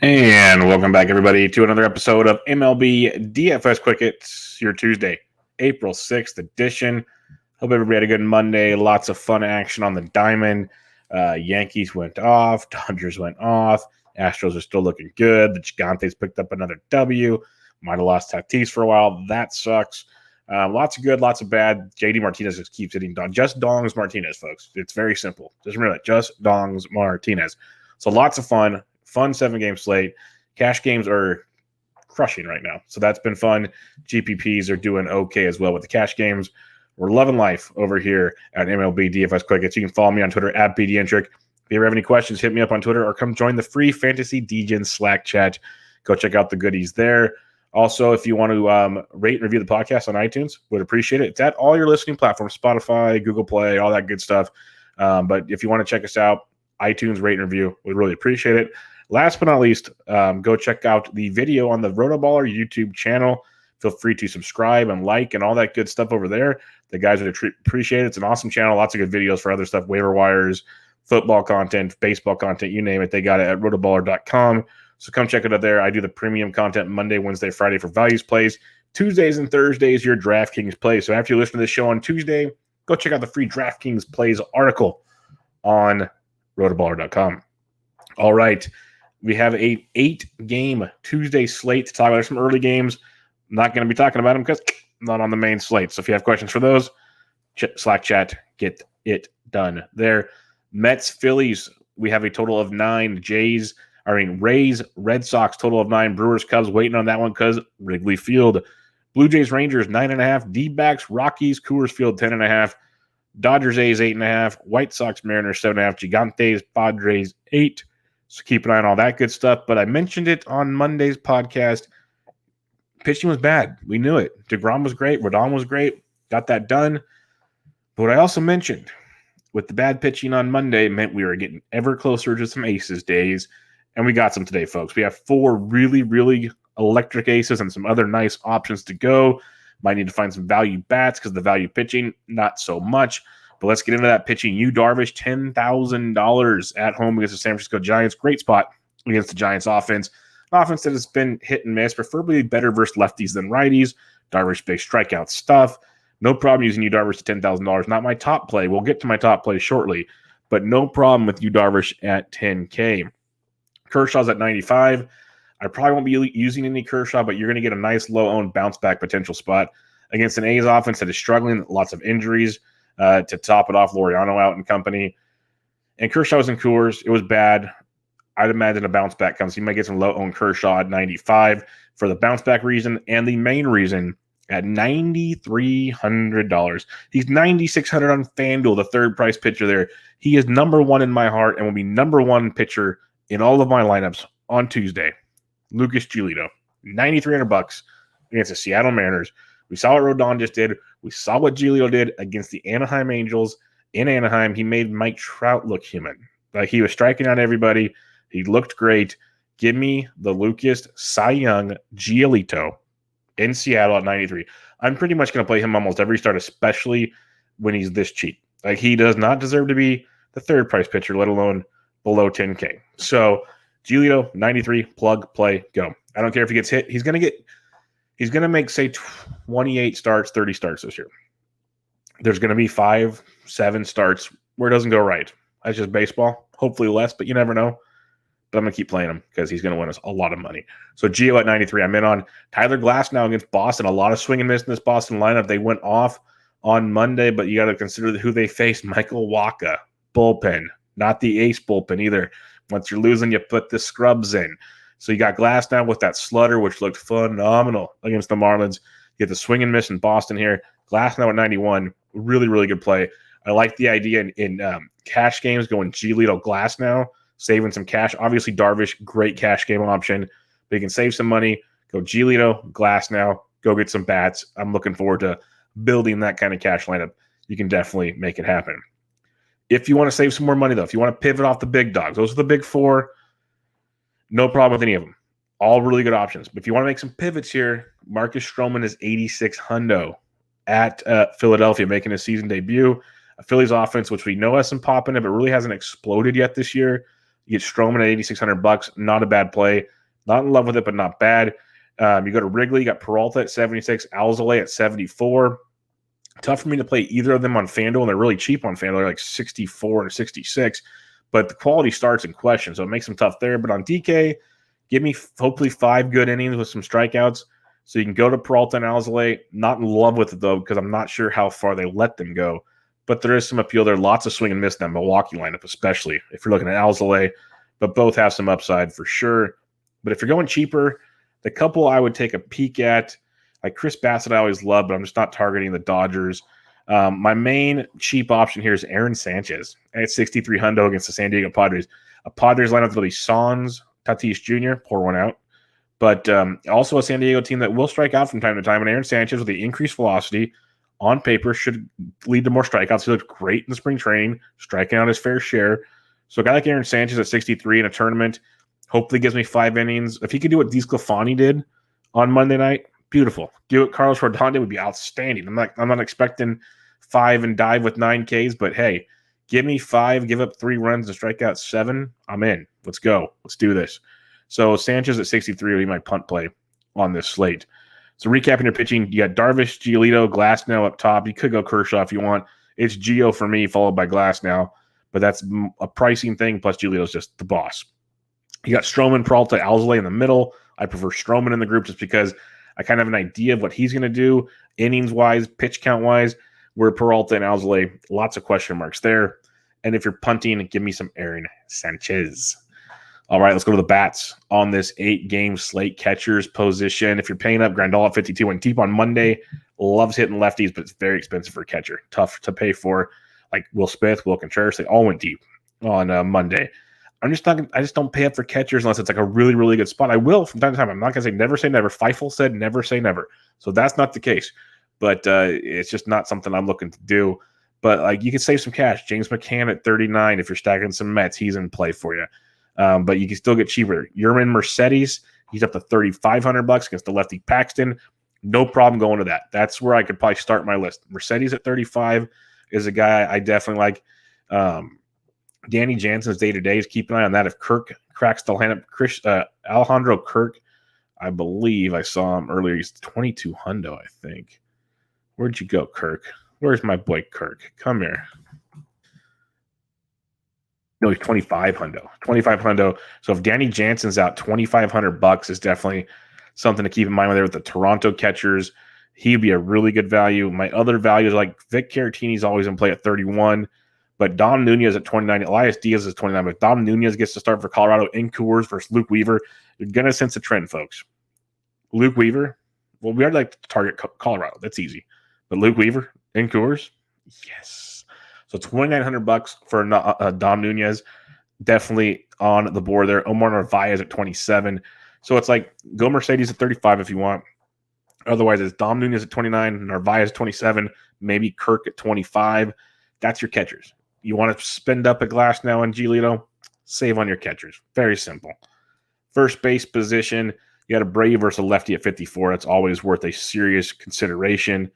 And welcome back, everybody, to another episode of MLB DFS Quick Hits, your Tuesday, April 6th edition. Hope everybody had a good Monday. Lots of fun action on the diamond. Yankees went off. Dodgers went off. Astros are still looking good. The Gigantes picked up another W. Might have lost Tatis for a while. That sucks. Lots of good, lots of bad. JD Martinez just keeps hitting just dongs Martinez, folks. It's very simple. Just remember that. Just dongs Martinez. So lots of fun. Fun 7-game slate. Cash games are crushing right now. So that's been fun. GPPs are doing okay as well with the cash games. We're loving life over here at MLB DFS Quick Hits. You can follow me on Twitter at BDentric. If you ever have any questions, hit me up on Twitter or come join the free Fantasy DGen Slack chat. Go check out the goodies there. Also, if you want to rate and review the podcast on iTunes, would appreciate it. It's at all your listening platforms, Spotify, Google Play, all that good stuff. But if you want to check us out, iTunes, rate and review, we'd really appreciate it. Last but not least, go check out the video on the RotoBaller YouTube channel. Feel free to subscribe and like and all that good stuff over there. The guys would appreciate it. It's an awesome channel. Lots of good videos for other stuff, waiver wires, football content, baseball content, you name it. They got it at rotoballer.com. So come check it out there. I do the premium content Monday, Wednesday, Friday for values plays. Tuesdays and Thursdays, your DraftKings plays. So after you listen to this show on Tuesday, go check out the free DraftKings plays article on rotoballer.com. All right. We have a 8-game Tuesday slate to talk about. There's some early games. I'm not going to be talking about them because I'm not on the main slate. So if you have questions for those, Slack chat, get it done there. Mets, Phillies, we have a total of 9. Rays, Red Sox, total of 9. Brewers, Cubs, waiting on that one because Wrigley Field. Blue Jays, Rangers, 9.5. D-backs, Rockies, Coors Field, 10.5. Dodgers, A's, 8.5. White Sox, Mariners, 7.5. Gigantes, Padres, 8. So keep an eye on all that good stuff. But I mentioned it on Monday's podcast. Pitching was bad. We knew it. DeGrom was great. Rodon was great. Got that done. But what I also mentioned with the bad pitching on Monday meant we were getting ever closer to some aces days. And we got some today, folks. We have 4 really, really electric aces and some other nice options to go. Might need to find some value bats because the value pitching, not so much. But let's get into that pitching. Yu Darvish, $10,000 at home against the San Francisco Giants. Great spot against the Giants offense. An offense that has been hit and miss, preferably better versus lefties than righties. Darvish, big strikeout stuff. No problem using Yu Darvish to $10,000. Not my top play. We'll get to my top play shortly. But no problem with Yu Darvish at $10K. Kershaw's at 95. I probably won't be using any Kershaw, but you're going to get a nice low-owned bounce-back potential spot against an A's offense that is struggling. Lots of injuries. To top it off, Laureano out and company. And Kershaw was in Coors. It was bad. I'd imagine a bounce back comes. You might get some low-owned Kershaw at 95 for the bounce back reason. And the main reason at $9,300. He's $9,600 on FanDuel, the third price pitcher there. He is number 1 in my heart and will be number 1 pitcher in all of my lineups on Tuesday. Lucas Giolito, $9,300 against the Seattle Mariners. We saw what Rodon just did. We saw what Julio did against the Anaheim Angels. In Anaheim, he made Mike Trout look human. Like he was striking out everybody. He looked great. Give me the Lucas Cy Young Giolito in Seattle at 93. I'm pretty much going to play him almost every start, especially when he's this cheap. Like he does not deserve to be the third price pitcher, let alone below 10K. So Giolito, 93, plug, play, go. I don't care if he gets hit. He's going to make, say, 28 starts, 30 starts this year. There's going to be 5, 7 starts where it doesn't go right. That's just baseball. Hopefully less, but you never know. But I'm going to keep playing him because he's going to win us a lot of money. So Gio at 93. I'm in on Tyler Glass now against Boston. A lot of swing and miss in this Boston lineup. They went off on Monday, but you got to consider who they faced. Michael Wacha, bullpen. Not the ace bullpen either. Once you're losing, you put the scrubs in. So you got Glass now with that slutter, which looked phenomenal against the Marlins. You get the swing and miss in Boston here. Glass now at 91. Really, really good play. I like the idea in cash games going Giolito Glass now, saving some cash. Obviously, Darvish, great cash game option. But you can save some money. Go Giolito Glass now. Go get some bats. I'm looking forward to building that kind of cash lineup. You can definitely make it happen. If you want to save some more money, though, if you want to pivot off the big dogs, those are the big 4. No problem with any of them. All really good options. But if you want to make some pivots here, Marcus Strowman is 86 hundo at Philadelphia, making his season debut. A Phillies offense, which we know has some pop in it, but really hasn't exploded yet this year. You get Strowman at $8,600. Not a bad play. Not in love with it, but not bad. You go to Wrigley. You got Peralta at 76, Alzolay at 74. Tough for me to play either of them on FanDuel, and they're really cheap on FanDuel. They're like 64 or 66, but the quality starts in question, so it makes them tough there. But on DK, give me hopefully 5 good innings with some strikeouts, so you can go to Peralta and Alzolay. Not in love with it, though, because I'm not sure how far they let them go, but there is some appeal there. Lots of swing and miss in that Milwaukee lineup, especially if you're looking at Alzolay, but both have some upside for sure. But if you're going cheaper, the couple I would take a peek at, like Chris Bassett, I always love, but I'm just not targeting the Dodgers. My main cheap option here is Aaron Sanchez at 63 hundo against the San Diego Padres. A Padres lineup that'll be Sans, Tatis Jr., pour one out, but also a San Diego team that will strike out from time to time. And Aaron Sanchez, with the increased velocity on paper, should lead to more strikeouts. He looked great in the spring training, striking out his fair share. So a guy like Aaron Sanchez at 63 in a tournament hopefully gives me 5 innings. If he could do what DeSclafani did on Monday night, beautiful. Do what Carlos Rodon would be outstanding. I'm not expecting 5 and dive with 9 Ks, but hey, give me 5, give up 3 runs and strike out 7. I'm in. Let's go. Let's do this. So Sanchez at 63 will be my punt play on this slate. So recapping your pitching, you got Darvish, Giolito, Glasnow up top. You could go Kershaw if you want. It's Gio for me, followed by Glasnow, but that's a pricing thing, plus Giolito's just the boss. You got Strowman, Peralta, Alzolay in the middle. I prefer Strowman in the group just because I kind of have an idea of what he's going to do, innings-wise, pitch count-wise, where Peralta and Alzolay, lots of question marks there. And if you're punting, give me some Aaron Sanchez. All right, let's go to the bats on this 8-game slate catchers position. If you're paying up, Grandal at 52 went deep on Monday. Loves hitting lefties, but it's very expensive for a catcher. Tough to pay for. Like Will Smith, Will Contreras, they all went deep on Monday. I just don't pay up for catchers unless it's like a really, really good spot. I will from time to time. I'm not going to say never say never. Feifel said never say never. So that's not the case. But it's just not something I'm looking to do. But like you can save some cash. James McCann at 39. If you're stacking some Mets, he's in play for you. But you can still get cheaper. Yerman Mercedes, he's up to $3,500 against the lefty Paxton. No problem going to that. That's where I could probably start my list. Mercedes at 35 is a guy I definitely like. Danny Jansen's day-to-day is keep an eye on that. If Kirk cracks the lineup, Alejandro Kirk, I believe I saw him earlier. He's 22 hundo, I think. Where'd you go, Kirk? Where's my boy Kirk? Come here. No, he's 25 hundo. 25 hundo. So if Danny Jansen's out, $2,500 is definitely something to keep in mind there with the Toronto catchers. He'd be a really good value. My other values, like Vic Caratini's always in play at 31. But Dom Nunez at 29, Elias Diaz is 29. But if Dom Nunez gets to start for Colorado in Coors versus Luke Weaver, you're going to sense a trend, folks. Luke Weaver, well, we already like to target Colorado. That's easy. But Luke Weaver in Coors, yes. So $2,900 for Dom Nunez, definitely on the board there. Omar Narvaez at 27. So it's like go Mercedes at 35 if you want. Otherwise, it's Dom Nunez at 29, Narvaez at 27, maybe Kirk at 25. That's your catchers. You want to spend up a Glasnow and Giolito? Save on your catchers. Very simple. First base position, you got a Brave versus a lefty at 54. That's always worth a serious consideration.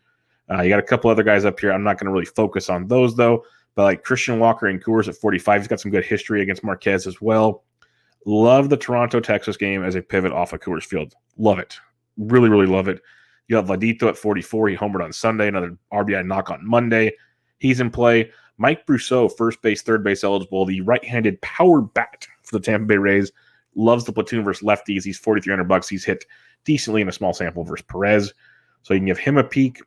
You got a couple other guys up here. I'm not going to really focus on those, though. But like Christian Walker in Coors at 45. He's got some good history against Marquez as well. Love the Toronto-Texas game as a pivot off of Coors Field. Love it. Really, really love it. You have Vladito at 44. He homered on Sunday. Another RBI knock on Monday. He's in play. Mike Brousseau, first base, third base eligible, the right-handed power bat for the Tampa Bay Rays. Loves the platoon versus lefties. He's $4,300. He's hit decently in a small sample versus Perez. So you can give him a peek.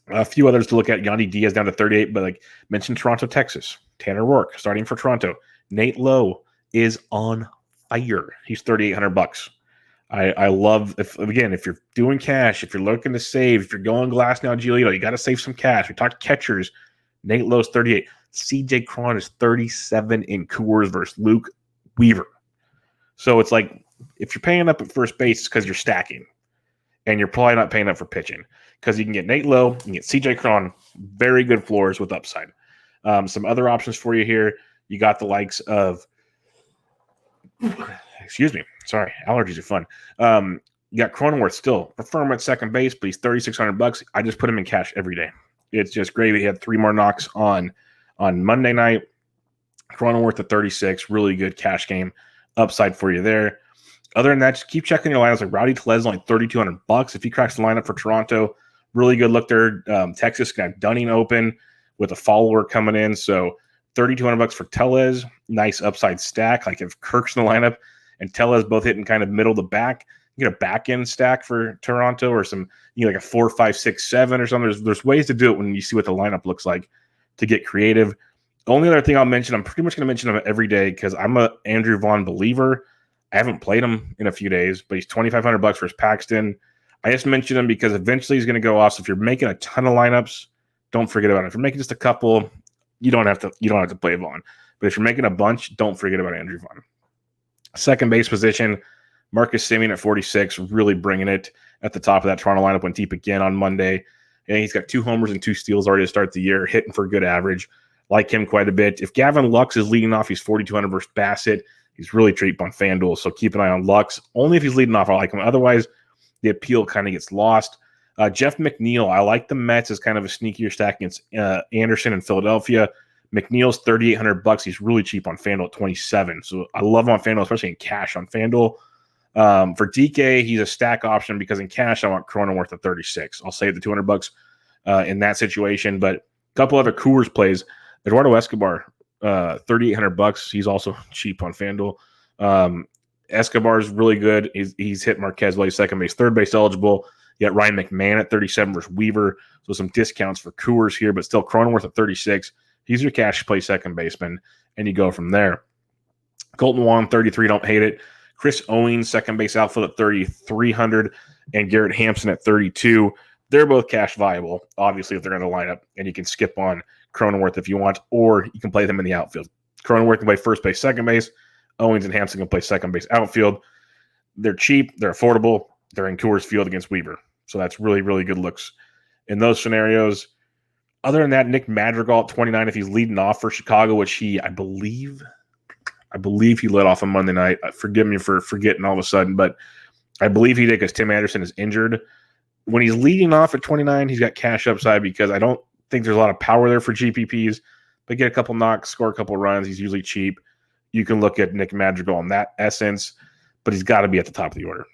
A few others to look at. Yandy Diaz down to 38, but like mentioned Toronto, Texas. Tanner Rourke starting for Toronto. Nate Lowe is on fire. He's $3,800. I love, if you're doing cash, if you're looking to save, if you're going Glasnow, Giolito, you got to save some cash. We talked catchers. Nate Lowe's 38. CJ Cron is 37 in Coors versus Luke Weaver. So it's like, if you're paying up at first base, it's because you're stacking. And you're probably not paying up for pitching. Because you can get Nate Lowe, you can get CJ Cron, very good floors with upside. Some other options for you here. You got the likes of, excuse me, sorry, allergies are fun. You got Cronenworth still. Prefer him at second base, but he's $3,600. I just put him in cash every day. It's just great. He had 3 more knocks on Monday night. Cronenworth at 36, really good cash game upside for you there. Other than that, just keep checking your lineups. Like Rowdy Tellez, only $3,200. If he cracks the lineup for Toronto, really good look there. Texas got Dunning open with a follower coming in. So $3,200 for Tellez. Nice upside stack. Like if Kirk's in the lineup and Tellez both hitting kind of middle to back, you get a back end stack for Toronto or some, like a 4, 5, 6, 7 or something. There's ways to do it when you see what the lineup looks like to get creative. The only other thing I'll mention, I'm pretty much going to mention him every day because I'm a Andrew Vaughn believer. I haven't played him in a few days, but he's $2,500 versus Paxton. I just mentioned him because eventually he's going to go off. So if you're making a ton of lineups, don't forget about it. If you're making just a couple, you don't have to play Vaughn. But if you're making a bunch, don't forget about Andrew Vaughn. Second base position, Marcus Semien at 46, really bringing it at the top of that Toronto lineup. Went deep again on Monday. And he's got 2 homers and 2 steals already to start the year, hitting for a good average. Like him quite a bit. If Gavin Lux is leading off, he's 4,200 versus Bassett. He's really cheap on FanDuel, so keep an eye on Lux. Only if he's leading off, I like him. Otherwise, the appeal kind of gets lost. Jeff McNeil, I like the Mets as kind of a sneakier stack against Anderson in Philadelphia. McNeil's $3,800. He's really cheap on FanDuel at 27. So I love him on FanDuel, especially in cash on FanDuel. For DK, he's a stack option because in cash, I want Cronenworth at 36. I'll save the $200 in that situation. But a couple other Coors plays. Eduardo Escobar, $3,800. He's also cheap on FanDuel. Escobar's really good. He's hit Marquez while he's second base, third base eligible. You got Ryan McMahon at 37 versus Weaver. So some discounts for Coors here, but still Cronenworth at 36. He's your cash play second baseman, and you go from there. Colton Wong, 33, don't hate it. Chris Owings, second base outfield at 3,300, and Garrett Hampson at 32. They're both cash viable, obviously, if they're going to line up, and you can skip on Cronenworth if you want, or you can play them in the outfield. Cronenworth can play first base, second base. Owings and Hampson can play second base, outfield. They're cheap. They're affordable. They're in Coors Field against Weaver. So that's really, really good looks in those scenarios. Other than that, Nick Madrigal at 29, if he's leading off for Chicago, which I believe he led off on Monday night. Forgive me for forgetting all of a sudden, but I believe he did because Tim Anderson is injured. When he's leading off at 29, he's got cash upside because I don't think there's a lot of power there for GPPs, but get a couple knocks, score a couple runs. He's usually cheap. You can look at Nick Madrigal in that essence, but he's got to be at the top of the order.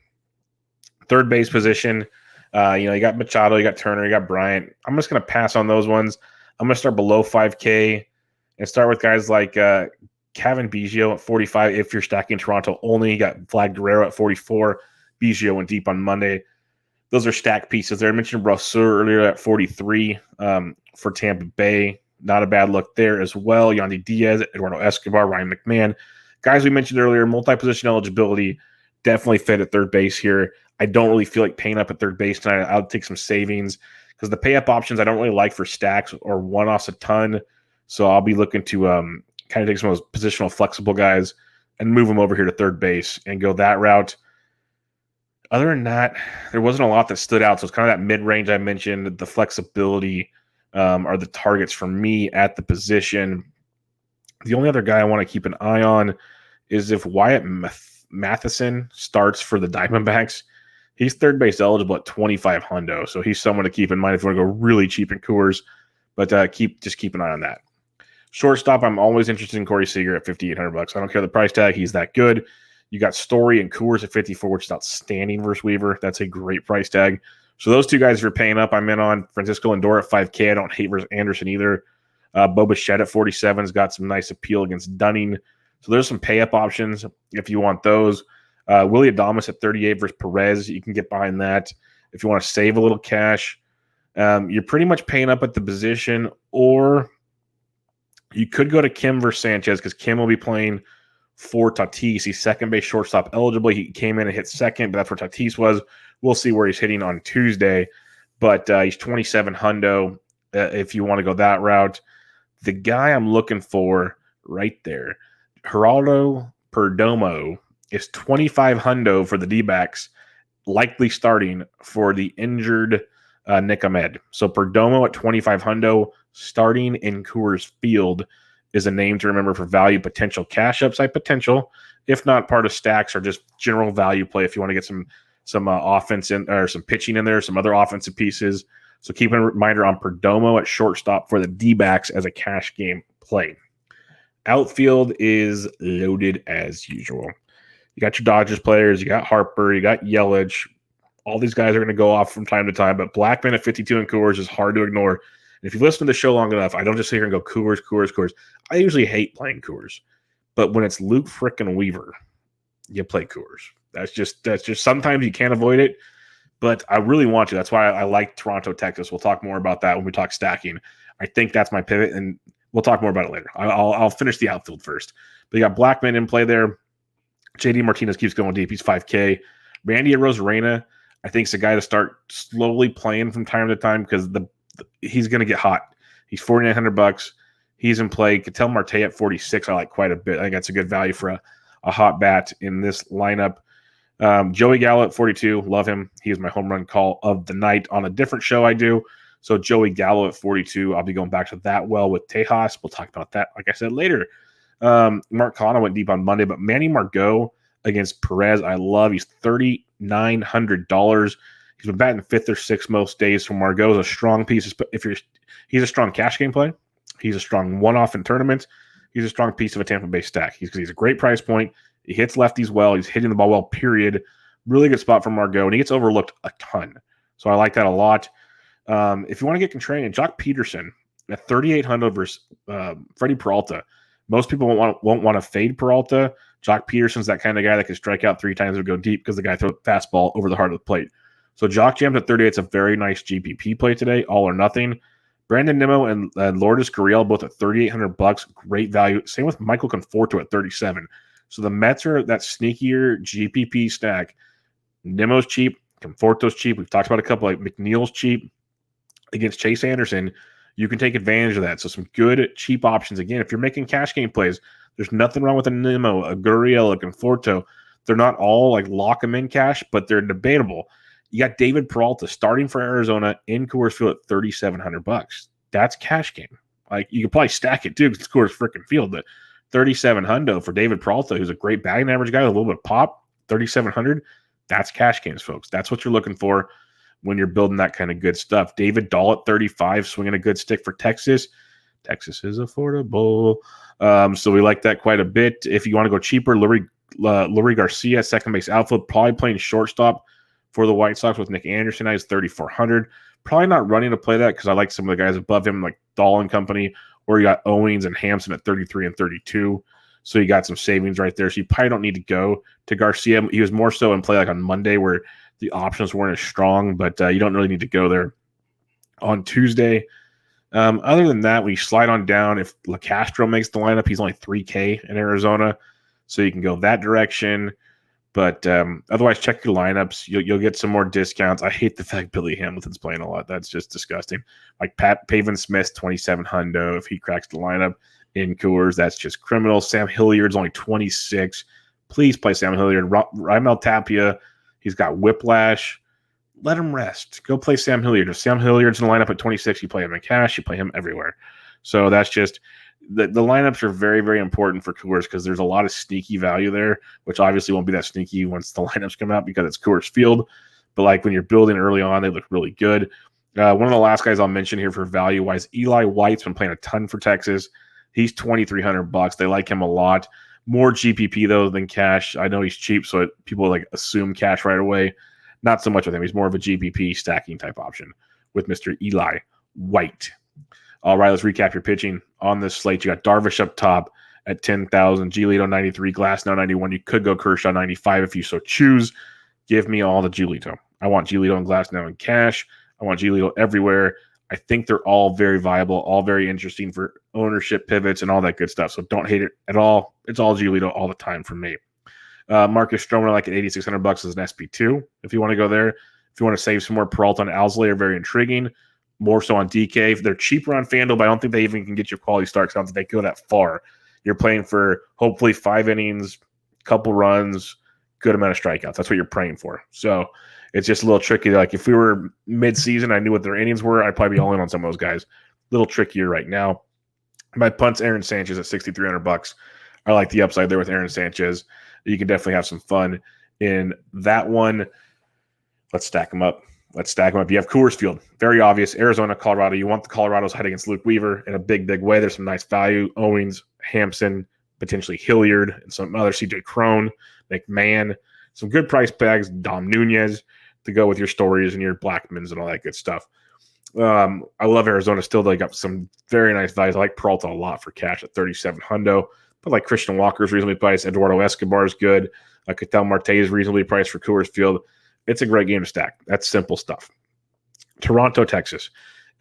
Third base position, you got Machado, you got Turner, you got Bryant. I'm just going to pass on those ones. I'm going to start below 5K and start with guys like Kevin Biggio at 45. If you're stacking Toronto only, you got Vlad Guerrero at 44. Biggio went deep on Monday. Those are stack pieces there. I mentioned Brasseur earlier at 43 for Tampa Bay. Not a bad look there as well. Yandy Diaz, Eduardo Escobar, Ryan McMahon. Guys we mentioned earlier, multi-position eligibility, definitely fit at third base here. I don't really feel like paying up at third base tonight. I'll take some savings because the pay-up options I don't really like for stacks or one-offs a ton. So I'll be looking to kind of take some of those positional flexible guys and move them over here to third base and go that route. Other than that, there wasn't a lot that stood out. So it's kind of that mid-range I mentioned. The flexibility are the targets for me at the position. The only other guy I want to keep an eye on is if Wyatt Matheson starts for the Diamondbacks. He's third base eligible at 25 hundo. So he's someone to keep in mind if you want to go really cheap in Coors. But keep an eye on that. Shortstop, I'm always interested in Corey Seager at $5,800. I don't care the price tag. He's that good. You got Story and Coors at 54, which is outstanding versus Weaver. That's a great price tag. So those two guys, if you're paying up, I'm in on. Francisco Lindor at 5K. I don't hate versus Anderson either. Boba Shed at 47 has got some nice appeal against Dunning. So there's some pay-up options if you want those. Willie Adames at 38 versus Perez. You can get behind that. If you want to save a little cash, you're pretty much paying up at the position, or you could go to Kim versus Sanchez because Kim will be playing for Tatis. He's second base shortstop eligible. He came in and hit second, but that's where Tatis was. We'll see where he's hitting on Tuesday, but he's 27 hundo if you want to go that route. The guy I'm looking for right there, Geraldo Perdomo, is 25 hundo for the D-backs, likely starting for the injured Nick Ahmed. So Perdomo at 25 hundo, starting in Coors Field, is a name to remember for value potential, cash upside potential, if not part of stacks or just general value play if you want to get some offense in or some pitching in there, some other offensive pieces. So keep a reminder on Perdomo at shortstop for the D-backs as a cash game play. Outfield is loaded as usual. You got your Dodgers players, you got Harper, you got Yelich. All these guys are going to go off from time to time, but Blackman at 52 in Coors is hard to ignore. And if you listen to the show long enough, I don't just sit here and go Coors. I usually hate playing Coors, but when it's Luke frickin' Weaver, you play Coors. That's just sometimes you can't avoid it, but I really want to. That's why I like Toronto, Texas. We'll talk more about that when we talk stacking. I think that's my pivot, and we'll talk more about it later. I'll finish the outfield first. But you got Blackman in play there. JD Martinez keeps going deep. He's 5K. Randy Arozarena, I think, is a guy to start slowly playing from time to time because he's going to get hot. He's $4,900. He's in play. Ketel Marte at 46, I like quite a bit. I think that's a good value for a hot bat in this lineup. Joey Gallo at 42, love him. He was my home run call of the night on a different show I do. So Joey Gallo at 42, I'll be going back to that well with Tejas. We'll talk about that, like I said, later. Mark Canha went deep on Monday, but Manny Margot against Perez, I love. He's $3,900. He's been batting fifth or sixth most days. So Margot is a strong piece. He's a strong cash game play. He's a strong one-off in tournaments. He's a strong piece of a Tampa Bay stack. He's a great price point. He hits lefties well. He's hitting the ball well, period. Really good spot for Margot, and he gets overlooked a ton. So I like that a lot. If you want to get contrarian, Jock Peterson at 3,800 versus Freddie Peralta. Most people won't want to fade Peralta. Jock Peterson's that kind of guy that can strike out 3 times or go deep because the guy throws a fastball over the heart of the plate. So Jock jammed at 38. It's a very nice GPP play today, all or nothing. Brandon Nimmo and Lourdes Gurriel both at $3,800. Great value. Same with Michael Conforto at 37. So the Mets are that sneakier GPP stack. Nimmo's cheap. Conforto's cheap. We've talked about a couple, like McNeil's cheap against Chase Anderson. You can take advantage of that. So some good, cheap options. Again, if you're making cash game plays, there's nothing wrong with a Nimmo, a Gurriel, a Conforto. They're not all like lock them in cash, but they're debatable. You got David Peralta starting for Arizona in Coors Field at $3,700. That's cash game. Like, you could probably stack it too because it's Coors freaking Field, but $3,700 for David Peralta, who's a great batting average guy with a little bit of pop. $3,700. That's cash games, folks. That's what you're looking for when you're building that kind of good stuff. David Dahl at 35, swinging a good stick for Texas. Texas is affordable. So we like that quite a bit. If you want to go cheaper, Lurie Garcia, second base outfield, probably playing shortstop for the White Sox with Nick Anderson. He's 3,400. Probably not running to play that because I like some of the guys above him, like Dahl and company, or you got Owings and Hampson at 33 and 32. So you got some savings right there. So you probably don't need to go to Garcia. He was more so in play like on Monday where the options weren't as strong, but you don't really need to go there on Tuesday. Other than that, we slide on down. If LaCastro makes the lineup, he's only 3K in Arizona, so you can go that direction. But otherwise, check your lineups. You'll get some more discounts. I hate the fact Billy Hamilton's playing a lot. That's just disgusting. Like Pat Pavin-Smith, 2,700. If he cracks the lineup in Coors, that's just criminal. Sam Hilliard's only 26. Please play Sam Hilliard. Raimel Tapia, he's got whiplash. Let him rest. Go play Sam Hilliard. If Sam Hilliard's in the lineup at 26, you play him in cash. You play him everywhere. So that's just the lineups are very, very important for Coors because there's a lot of sneaky value there, which obviously won't be that sneaky once the lineups come out because it's Coors Field. But like when you're building early on, they look really good. One of the last guys I'll mention here for value-wise, Eli White's been playing a ton for Texas. He's $2,300. They like him a lot. More GPP, though, than cash. I know he's cheap, so people like assume cash right away. Not so much with him. He's more of a GPP stacking type option with Mr. Eli White. All right, let's recap your pitching on this slate. You got Darvish up top at 10,000, Giolito 93, Glasnow 91. You could go Kershaw 95 if you so choose. Give me all the Giolito. I want Giolito and Glasnow in cash. I want Giolito everywhere. I think they're all very viable, all very interesting for ownership pivots and all that good stuff. So don't hate it at all. It's all Giolito all the time for me. Marcus Stroman, I like at $8,600 as an SP2 if you want to go there. If you want to save some more, Peralta and Owsley are very intriguing. More so on DK. They're cheaper on FanDuel, but I don't think they even can get you quality starts. I don't think they go that far. You're playing for hopefully 5 innings, couple runs, good amount of strikeouts. That's what you're praying for. So it's just a little tricky. Like if we were mid-season, I knew what their innings were, I'd probably be all in on some of those guys. A little trickier right now. My punt's Aaron Sanchez at $6,300. I like the upside there with Aaron Sanchez. You can definitely have some fun in that one. Let's stack them up. Let's stack them up. You have Coors Field. Very obvious. Arizona, Colorado. You want the Colorados head against Luke Weaver in a big, big way. There's some nice value. Owings, Hampson, potentially Hilliard, and some other CJ Crone, McMahon. Some good price tags. Dom Nunez to go with your Stories and your Blackmans and all that good stuff. I love Arizona still. They got some very nice values. I like Peralta a lot for cash at 37 hundo. But like Christian Walker's reasonably priced. Eduardo Escobar is good. Ketel Marte is reasonably priced for Coors Field. It's a great game to stack. That's simple stuff. Toronto, Texas.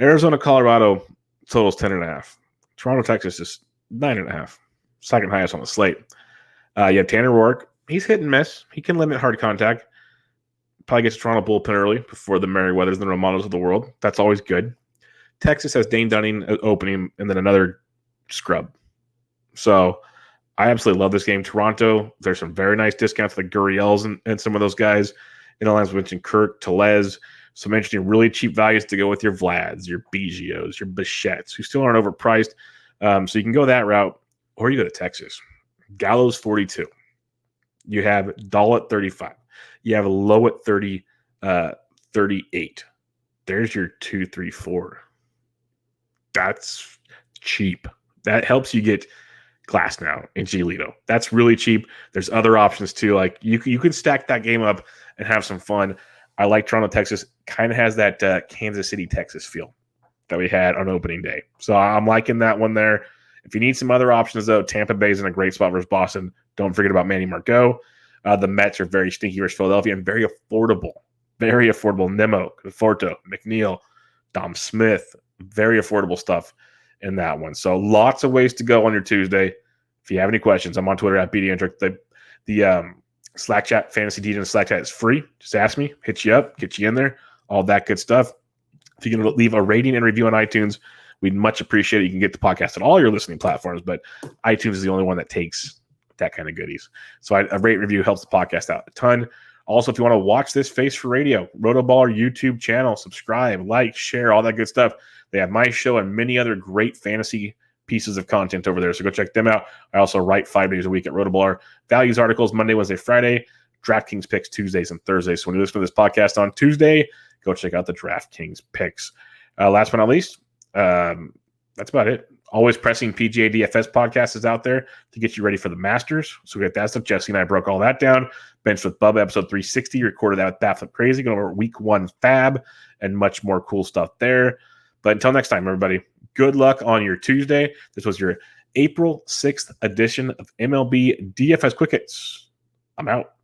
Arizona, Colorado totals 10.5. Toronto, Texas is 9.5. Second highest on the slate. You have Tanner Roark. He's hit and miss. He can limit hard contact. Probably gets Toronto bullpen early before the Merriweathers and the Romanos of the world. That's always good. Texas has Dane Dunning opening and then another scrub. So I absolutely love this game. Toronto, there's some very nice discounts like Gurriels and some of those guys. In the lines, we mentioned Kirk, Tellez, some interesting, really cheap values to go with your Vlads, your Biggios, your Bichettes, who still aren't overpriced. So you can go that route, or you go to Texas. Gallows 42. You have Dahl at 35. You have Low at 38. There's your 2, 3, 4. That's cheap. That helps you get Glass now and Giolito. That's really cheap. There's other options too. Like you can stack that game up and have some fun. I like Toronto, Texas. Kind of has that Kansas City, Texas feel that we had on opening day. So I'm liking that one there. If you need some other options though, Tampa Bay's in a great spot versus Boston. Don't forget about Manny Margot. The Mets are very stinky versus Philadelphia and very affordable. Very affordable. Nemo, Conforto, McNeil, Dom Smith. Very affordable stuff in that one. So lots of ways to go on your Tuesday. If you have any questions, I'm on Twitter at BDandrick. The Slack chat, Fantasy DJ Slack chat is free. Just ask me, hit you up, get you in there, all that good stuff. If you can leave a rating and review on iTunes, we'd much appreciate it. You can get the podcast on all your listening platforms, but iTunes is the only one that takes that kind of goodies. So a rate review helps the podcast out a ton. Also, if you want to watch this face for radio, RotoBaller YouTube channel, subscribe, like, share, all that good stuff. They have my show and many other great fantasy pieces of content over there. So go check them out. I also write 5 days a week at RotoBaller. Values articles Monday, Wednesday, Friday. DraftKings picks Tuesdays and Thursdays. So when you listen to this podcast on Tuesday, go check out the DraftKings picks. Last but not least, that's about it. Always Pressing PGA DFS podcast is out there to get you ready for the Masters. So we got that stuff. Jesse and I broke all that down. Bench with Bubba, episode 360. Recorded that with Bafflip Crazy. Going over week 1 fab and much more cool stuff there. But until next time, everybody, good luck on your Tuesday. This was your April 6th edition of MLB DFS Quick Hits. I'm out.